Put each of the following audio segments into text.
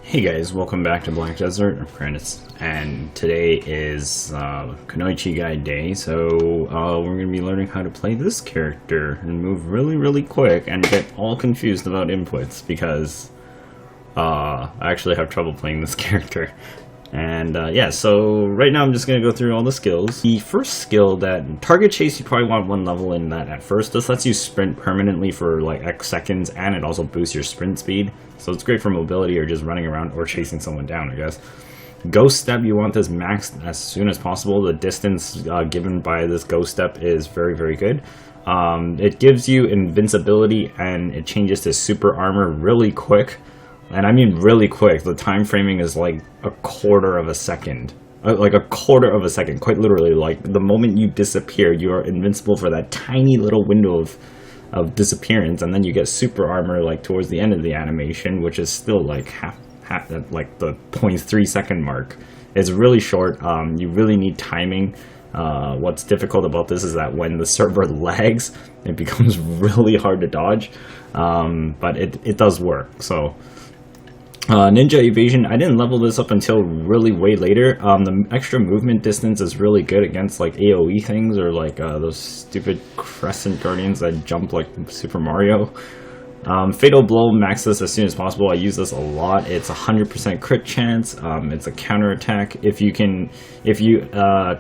Hey guys, welcome back to Black Desert Credits, and today is Kunoichi Guide Day, so we're going to be learning how to play this character and move really quick and get all confused about inputs because I actually have trouble playing this character. And yeah, so right now I'm just going to go through all the skills. The first skill, that target chase, you probably want one level in that at first. This lets you sprint permanently for like X seconds, and it also boosts your sprint speed. So it's great for mobility or just running around or chasing someone down, I guess. Ghost Step, you want this maxed as soon as possible. The distance given by this Ghost Step is very good. It gives you invincibility and it changes to super armor really quick. And I mean really quick. The time framing is like a quarter of a second. Like a quarter of a second, quite literally. Like the moment you disappear, you are invincible for that tiny little window of disappearance, and then you get super armor like towards the end of the animation, which is still like half at like the 0.3 second mark. It's really short. You really need timing. What's difficult about this is that when the server lags, it becomes really hard to dodge. But it does work. So Ninja Evasion, I didn't level this up until really way later. The extra movement distance is really good against like AoE things, or like those stupid Crescent Guardians that jump like Super Mario. Fatal Blow, max this as soon as possible. I use this a lot. It's 100% crit chance. It's a counter attack. If you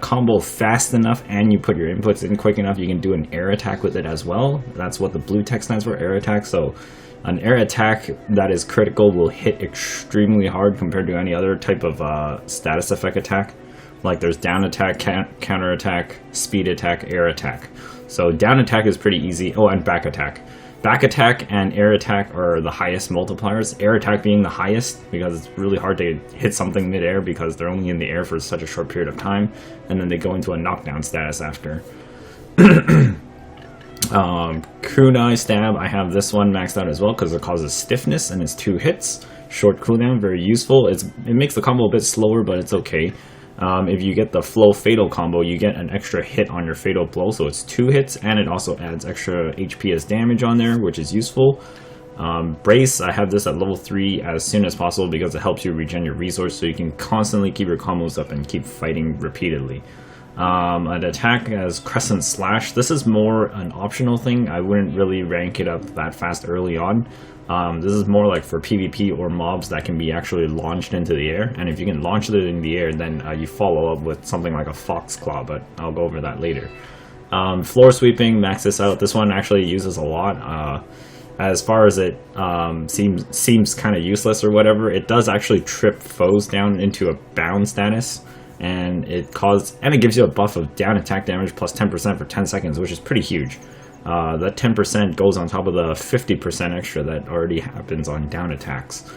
combo fast enough and you put your inputs in quick enough, you can do an air attack with it as well. That's what the blue text stands for, air attack. So an air attack that is critical will hit extremely hard compared to any other type of status effect attack. Like there's down attack, counter attack, speed attack, air attack. So down attack is pretty easy. Oh, and back attack. Back attack and air attack are the highest multipliers. Air attack being the highest because it's really hard to hit something mid-air because they're only in the air for such a short period of time, and then they go into a knockdown status after. Kunai Stab, I have this one maxed out as well because it causes stiffness and it's 2 hits. Short cooldown, very useful. It makes the combo a bit slower, but it's okay. If you get the Flow Fatal combo, you get an extra hit on your Fatal Blow, so it's 2 hits, and it also adds extra HP as damage on there, which is useful. Brace, I have this at level 3 as soon as possible because it helps you regen your resource, so you can constantly keep your combos up and keep fighting repeatedly. An attack as Crescent Slash, this is more an optional thing. I wouldn't really rank it up that fast early on. This is more like for PvP or mobs that can be actually launched into the air, and if you can launch it in the air, then you follow up with something like a Fox Claw, but I'll go over that later. Floor Sweeping, max this out. This one actually uses a lot. As far as it seems kind of useless or whatever, it does actually trip foes down into a bound status. And it gives you a buff of down attack damage plus 10% for 10 seconds, which is pretty huge. That 10% goes on top of the 50% extra that already happens on down attacks.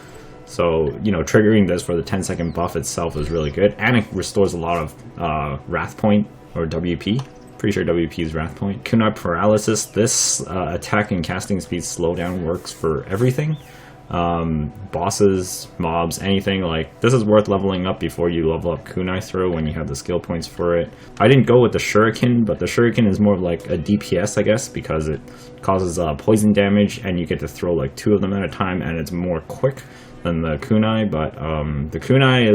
So, triggering this for the 10-second buff itself is really good. And it restores a lot of Wrath Point, or WP. Pretty sure WP is Wrath Point. Kunai Paralysis, this attack and casting speed slowdown works for everything. Bosses, mobs, anything. Like this is worth leveling up before you level up Kunai Throw when you have the skill points for it. I didn't go with the Shuriken, but the Shuriken is more of like a DPS, I guess, because it causes poison damage and you get to throw like 2 of them at a time, and it's more quick than the Kunai. But the Kunai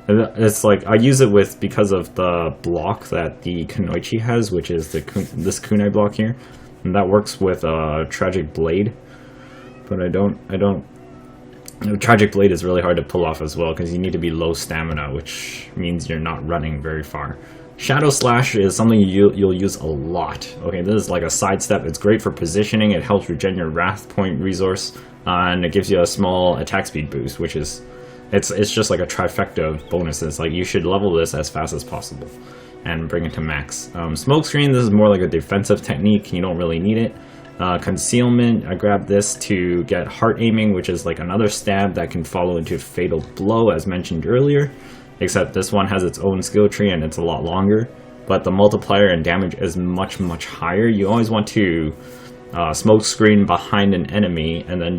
it's like I use it because of the block that the Kunoichi has, which is this Kunai block here, and that works with Tragic Blade. But Tragic Blade is really hard to pull off as well because you need to be low stamina, which means you're not running very far. Shadow Slash is something you'll use a lot. Okay, this is like a sidestep. It's great for positioning. It helps regen your Wrath Point resource, and it gives you a small attack speed boost, which is it's just like a trifecta of bonuses. Like you should level this as fast as possible and bring it to max. Smokescreen, this is more like a defensive technique. You don't really need it. Concealment, I grabbed this to get heart aiming, which is like another stab that can follow into Fatal Blow as mentioned earlier, except this one has its own skill tree and it's a lot longer, but the multiplier and damage is much higher. You always want to smoke screen behind an enemy and then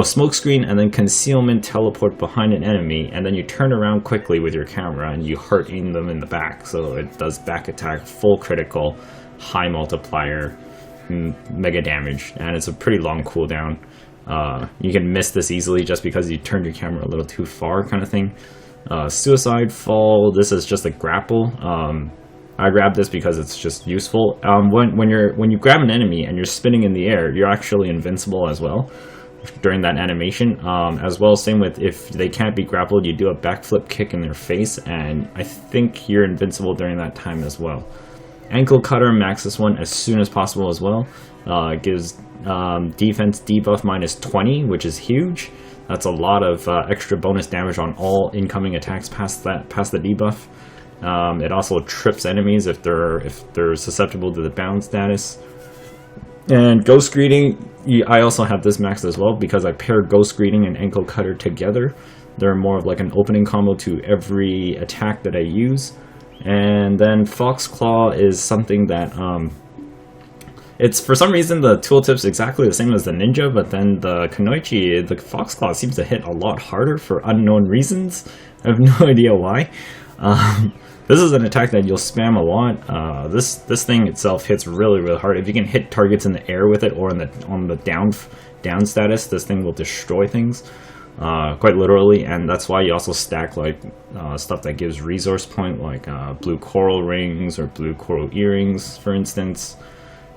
smoke screen and then concealment teleport behind an enemy, and then you turn around quickly with your camera and you heart aim them in the back, so it does back attack, full critical, high multiplier, mega damage, and it's a pretty long cooldown. You can miss this easily just because you turned your camera a little too far, kind of thing. Suicide Fall, this is just a grapple. I grabbed this because it's just useful. When you grab an enemy and you're spinning in the air, you're actually invincible as well during that animation. As well, same with if they can't be grappled, you do a backflip kick in their face, and I think you're invincible during that time as well. Ankle Cutter, max this one as soon as possible as well. It gives defense debuff minus 20, which is huge. That's a lot of extra bonus damage on all incoming attacks past the debuff. It also trips enemies if they're susceptible to the bound status. And Ghost Greeting, I also have this maxed as well because I paired Ghost Greeting and Ankle Cutter together. They're more of like an opening combo to every attack that I use. And then Fox Claw is something that it's, for some reason, the tooltip's exactly the same as the Ninja, but then the Kunoichi, the Fox Claw seems to hit a lot harder for unknown reasons. I have no idea why. This is an attack that you'll spam a lot. This thing itself hits really hard. If you can hit targets in the air with it or on the down status, this thing will destroy things, quite literally. And that's why you also stack like stuff that gives resource point, like blue coral rings or blue coral earrings, for instance.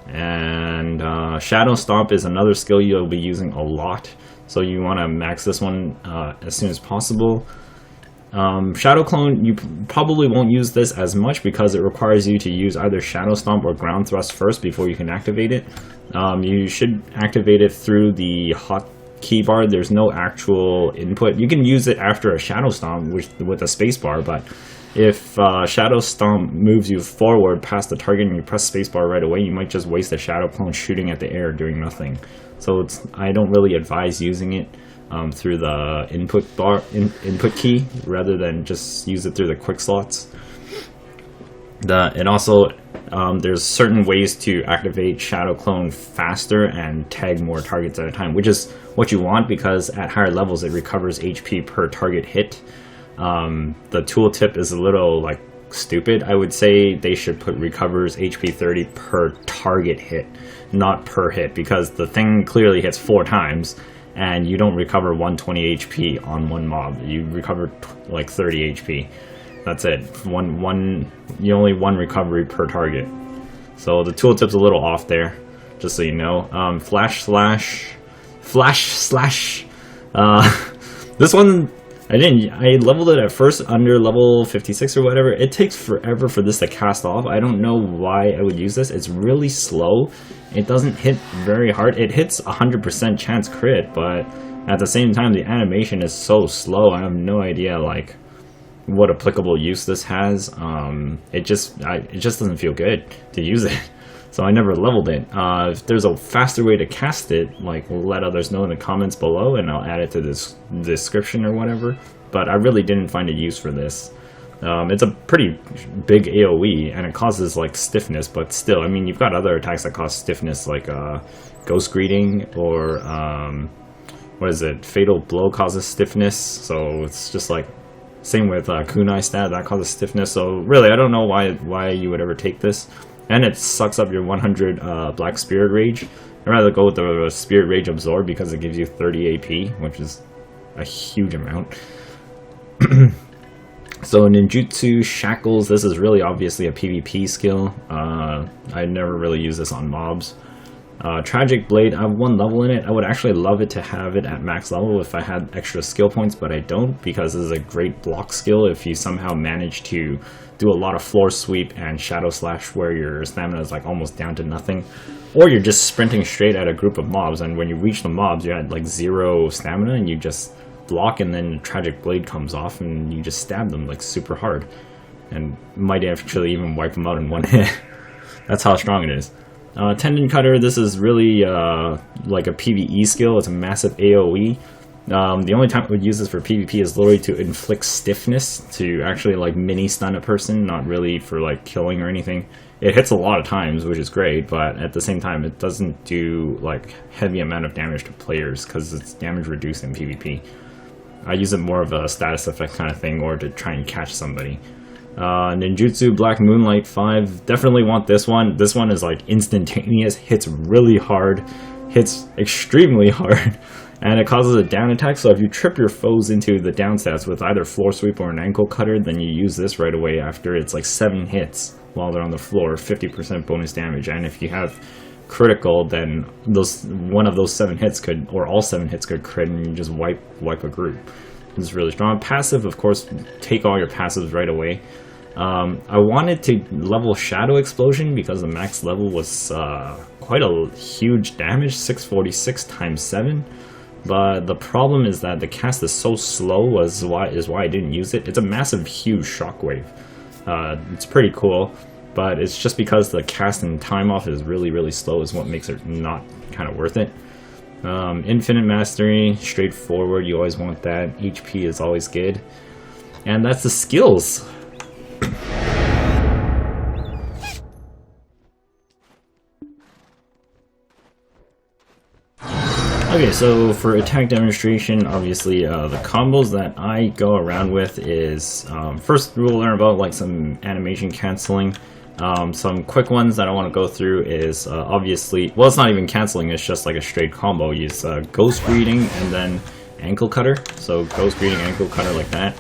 And Shadow Stomp is another skill you'll be using a lot, so you want to max this one as soon as possible. Shadow Clone, you probably won't use this as much because it requires you to use either Shadow Stomp or Ground Thrust first before you can activate it. You should activate it through the hot key bar. There's no actual input. You can use it after a Shadow Stomp with a spacebar, but if Shadow Stomp moves you forward past the target and you press spacebar right away, you might just waste a Shadow Clone shooting at the air doing nothing. So I don't really advise using it through the input key rather than just use it through the quick slots. And also there's certain ways to activate Shadow Clone faster and tag more targets at a time, which is what you want because at higher levels it recovers HP per target hit. The tooltip is a little like stupid. I would say they should put recovers HP 30 per target hit, not per hit, because the thing clearly hits 4 times and you don't recover 120 HP on one mob. You recover like 30 HP. That's it. Only one recovery per target. So the tooltip's a little off there, just so you know. Flash Slash. This one, I leveled it at first under level 56 or whatever. It takes forever for this to cast off. I don't know why I would use this. It's really slow. It doesn't hit very hard. It hits 100% chance crit, but at the same time the animation is so slow. I have no idea like what applicable use this has. It just doesn't feel good to use it. So I never leveled it. If there's a faster way to cast it, like, let others know in the comments below and I'll add it to this description or whatever. But I really didn't find a use for this. It's a pretty big AoE and it causes like stiffness, but still, I mean, you've got other attacks that cause stiffness like Ghost Greeting or what is it? Fatal Blow causes stiffness. So it's just like, same with Kunai stat, that causes stiffness. So really, I don't know why you would ever take this. And it sucks up your 100 Black Spirit Rage. I'd rather go with the Spirit Rage Absorb because it gives you 30 AP, which is a huge amount. So Ninjutsu Shackles, this is really obviously a PvP skill. I never really use this on mobs. Tragic Blade, I have 1 level in it. I would actually love it to have it at max level if I had extra skill points, but I don't, because this is a great block skill if you somehow manage to do a lot of floor sweep and shadow slash where your stamina is like almost down to nothing, or you're just sprinting straight at a group of mobs and when you reach the mobs you're at like 0 stamina and you just block and then Tragic Blade comes off and you just stab them like super hard and might actually even wipe them out in 1 hit. That's how strong it is. Tendon Cutter, this is really like a PvE skill. It's a massive AoE. The only time I would use this for PvP is literally to inflict stiffness, to actually like mini stun a person, not really for like killing or anything. It hits a lot of times, which is great, but at the same time it doesn't do like heavy amount of damage to players because it's damage reduced in PvP. I use it more of a status effect kind of thing or to try and catch somebody. Ninjutsu Black Moonlight 5, definitely want this one. This one is like instantaneous, hits really hard, hits extremely hard. And it causes a down attack, so if you trip your foes into the down stats with either floor sweep or an ankle cutter, then you use this right away after it's like 7 hits while they're on the floor, 50% bonus damage. And if you have critical, then one of those 7 hits could, or all 7 hits could crit, and you just wipe a group. It's really strong. Passive, of course, take all your passives right away. I wanted to level Shadow Explosion because the max level was quite a huge damage, 646 times 7. But the problem is that the cast is so slow, is why I didn't use it. It's a massive, huge shockwave. It's pretty cool, but it's just because the cast and time off is really, really slow is what makes it not kind of worth it. Infinite Mastery, straightforward, you always want that. HP is always good. And that's the skills. Okay, so for attack demonstration, obviously the combos that I go around with is, first we'll learn about like some animation canceling. Some quick ones that I want to go through is obviously, well, it's not even canceling, it's just like a straight combo. Use Ghost Greeting and then Ankle Cutter. So Ghost Greeting, Ankle Cutter like that.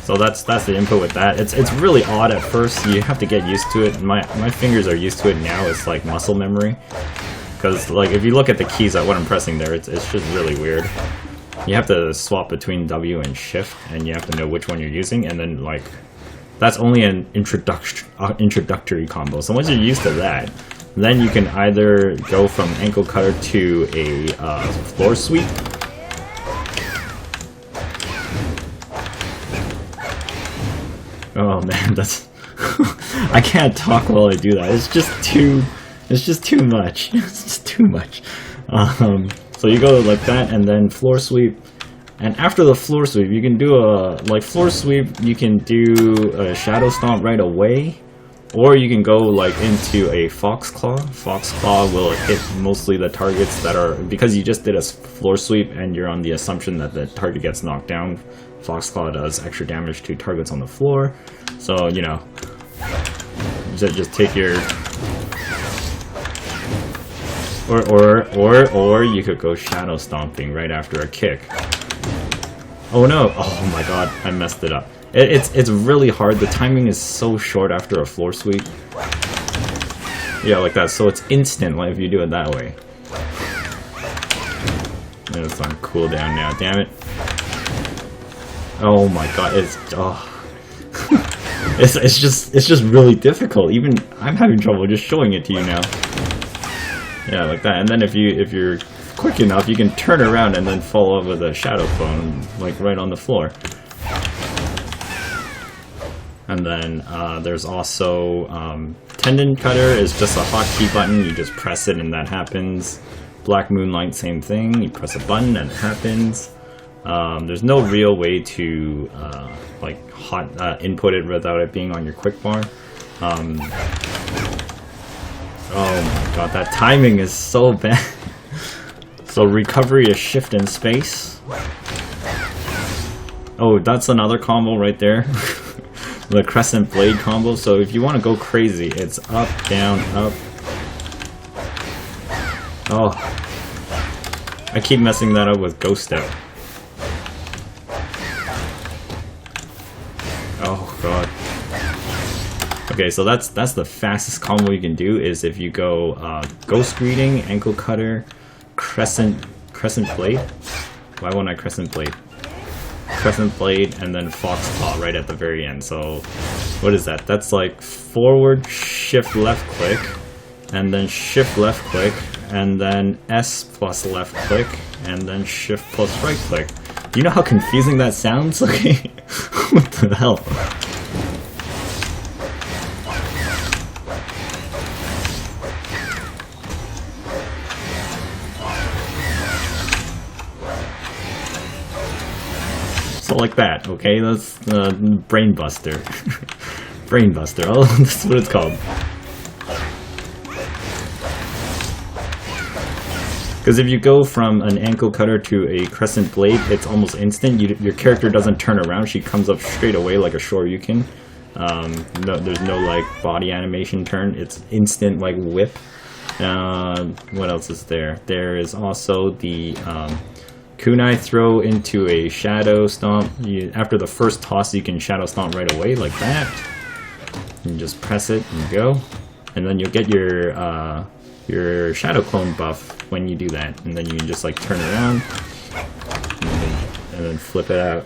So that's the input with that. It's really odd at first. You have to get used to it. My fingers are used to it now. It's like muscle memory. Because like if you look at the keys at what I'm pressing there, it's just really weird. You have to swap between W and Shift, and you have to know which one you're using. And then like that's only an introductory combo. So once you're used to that, then you can either go from Ankle Cutter to a floor sweep. Oh man, that's I can't talk while I do that. It's just too much. It's just too much. So you go like that and then floor sweep. And after the floor sweep, you can do a floor sweep, you can do a shadow stomp right away, or you can go like into a fox claw. Fox claw will hit mostly the targets that are, because you just did a floor sweep and you're on the assumption that the target gets knocked down. Foxclaw does extra damage to targets on the floor, so you know, just take your, or you could go shadow stomping right after a kick. Oh no! Oh my god, I messed it up. It's really hard. The timing is so short after a floor sweep. Yeah, like that. So it's instant. Like if you do it that way. And it's on cooldown now. Damn it. Oh my god, it's just really difficult. Even I'm having trouble just showing it to you now. Yeah, like that. And then if you're quick enough, you can turn around and then fall over the shadow clone, like right on the floor. And then there's also Tendon Cutter is just a hotkey button. You just press it and that happens. Black Moonlight, same thing. You press a button and it happens. There's no real way to input it without it being on your quick bar. Oh my god, that timing is so bad. So recovery is shift and space. Oh, that's another combo right there. The crescent blade combo. So if you want to go crazy, it's up, down, up. Oh, I keep messing that up with Ghost Step. Oh god. Okay, so that's the fastest combo you can do is if you go Ghost Greeting, Ankle Cutter, Crescent Blade. Why won't I Crescent Blade? Crescent Blade and then Fox Claw right at the very end. So what is that? That's like forward shift left click and then shift left click and then S plus left click and then shift plus right click. Do you know how confusing that sounds? Okay. What the hell? So like that, okay? That's Brain Buster. Brain Buster, oh, that's what it's called. Because if you go from an Ankle Cutter to a Crescent Blade, it's almost instant. Your character doesn't turn around, she comes up straight away like a Shoryuken. No, there's no like body animation turn, it's instant like whip. What else is there? There is also the Kunai throw into a shadow stomp. After the first toss, you can shadow stomp right away, like that. You just press it and go, and then you'll get your shadow clone buff when you do that. And then you can just like turn around and then flip it out.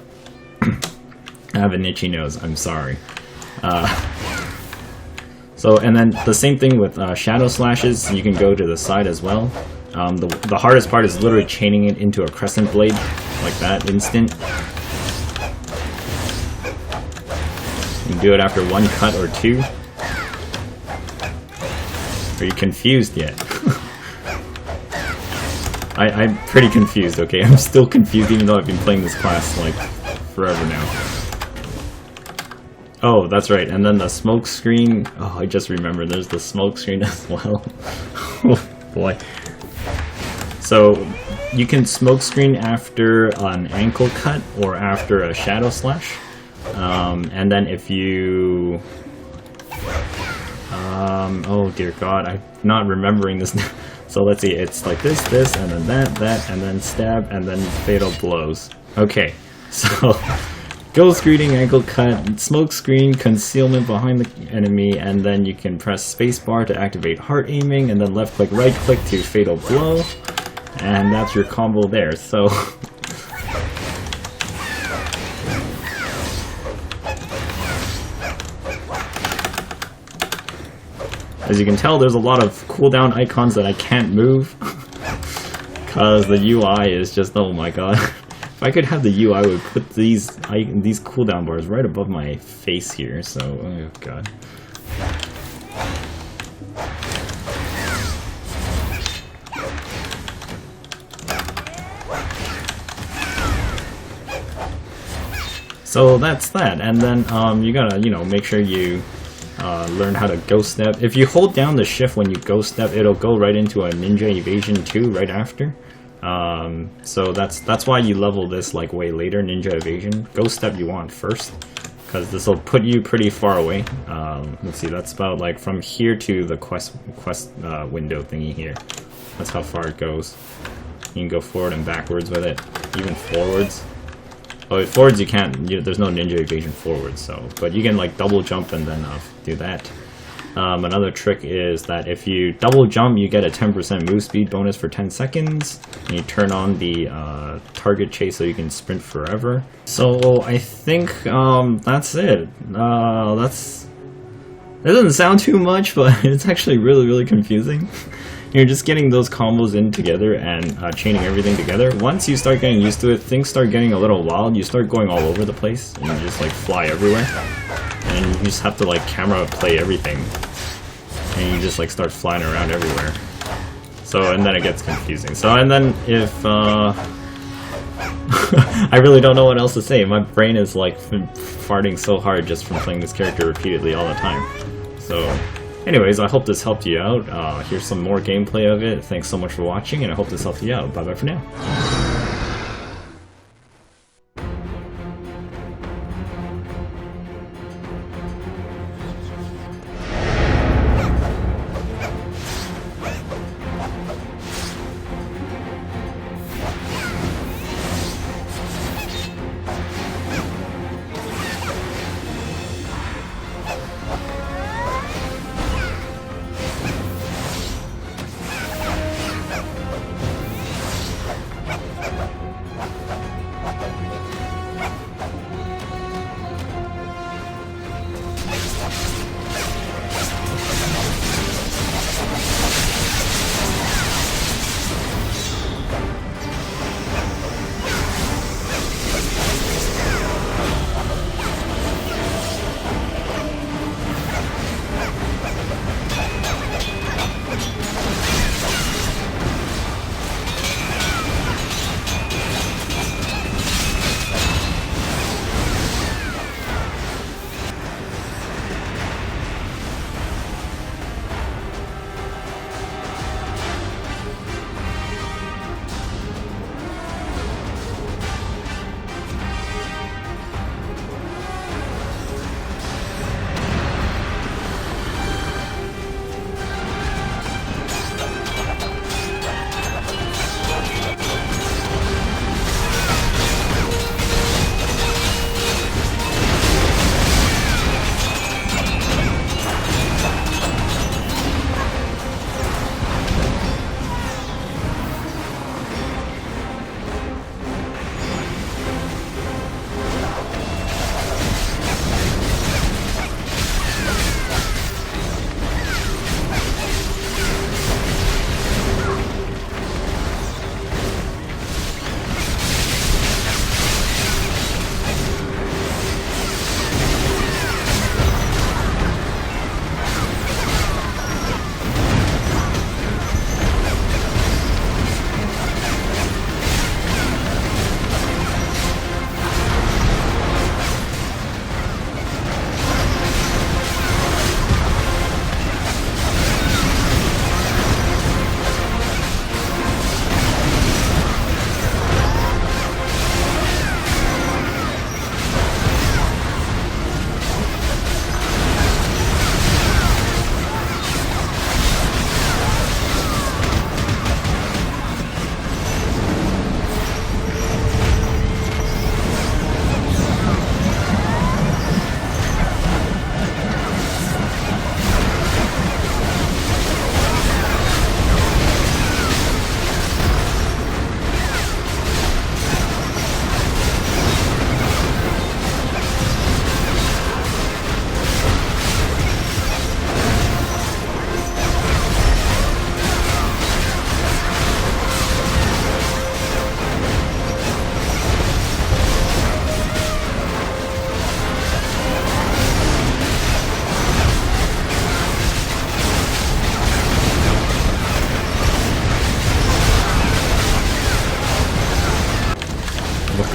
I have an itchy nose. I'm sorry. So, and then the same thing with shadow slashes. You can go to the side as well. The hardest part is literally chaining it into a crescent blade, like that, instant. You can do it after one cut or two. Are you confused yet? I'm pretty confused, okay? I'm still confused even though I've been playing this class, like, forever now. Oh, that's right, and then the smoke screen. Oh, I just remembered, there's the smoke screen as well. Oh, boy. So, you can smoke screen after an ankle cut or after a shadow slash. And then if you... oh dear god, I'm not remembering this now. So let's see, it's like this, and then that, and then stab, and then fatal blows. Okay, so... Ghost greeting, ankle cut, smoke screen, concealment behind the enemy, and then you can press spacebar to activate heart aiming, and then left click, right click to fatal blow, and that's your combo there. So, as you can tell, there's a lot of cooldown icons that I can't move, because the UI is just, oh my god. If I could have the UI, I would put these cooldown bars right above my face here, so, oh god. So that's that, and then you gotta, make sure you learn how to ghost step. If you hold down the shift when you ghost step, it'll go right into a ninja evasion 2 right after. So that's why you level this like way later, ninja evasion. Ghost step you want first, because this will put you pretty far away. Let's see, that's about like from here to the quest window thingy here. That's how far it goes. You can go forward and backwards with it, even forwards. Oh, forwards you can't. There's no ninja evasion forwards, so but you can like double jump and then do that. Another trick is that if you double jump, you get a 10% move speed bonus for 10 seconds. And you turn on the target chase so you can sprint forever. So I think that's it. It doesn't sound too much, but it's actually really confusing. You're just getting those combos in together and chaining everything together. Once you start getting used to it, things start getting a little wild. You start going all over the place and you just like fly everywhere. And you just have to like camera play everything, and you just like start flying around everywhere. So, and then it gets confusing. So, and then if I really don't know what else to say. My brain is like farting so hard just from playing this character repeatedly all the time. So, anyways, I hope this helped you out. Here's some more gameplay of it. Thanks so much for watching, and I hope this helped you out. Bye bye for now.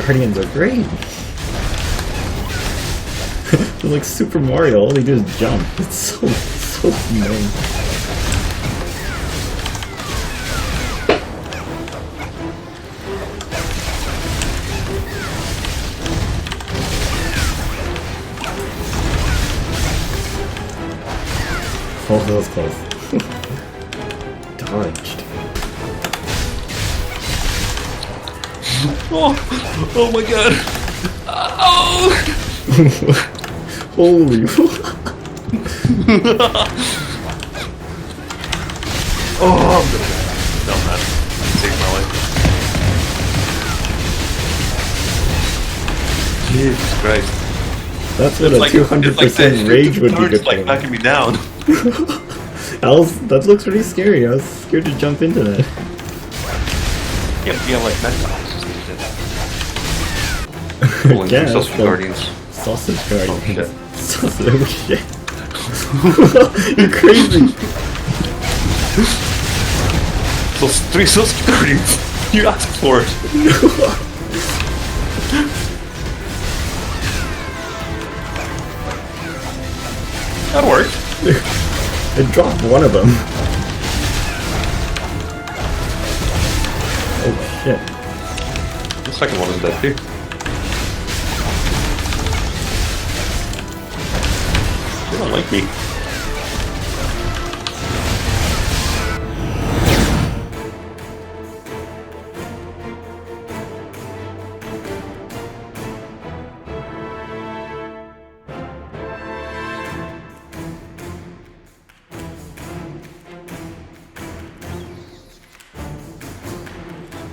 Guardians are great. They're like Super Mario, all they do is jump. It's so annoying. Oh, that was close. Dodged. Oh my god! Oh! Holy. Oh, I'm gonna dumb that. Save my life. Jesus Christ. That's what a 200% rage would be good like for. knocking me down. That looks pretty scary. I was scared to jump into that. Yeah, you have like metbox. Pulling Yeah, sausage guardians. Sausage guardians. Oh shit. Sausage, oh shit. You're crazy. Those 3 sausage guardians. You asked for it. That worked. I dropped one of them. Oh shit. The second one is dead too. They don't like me.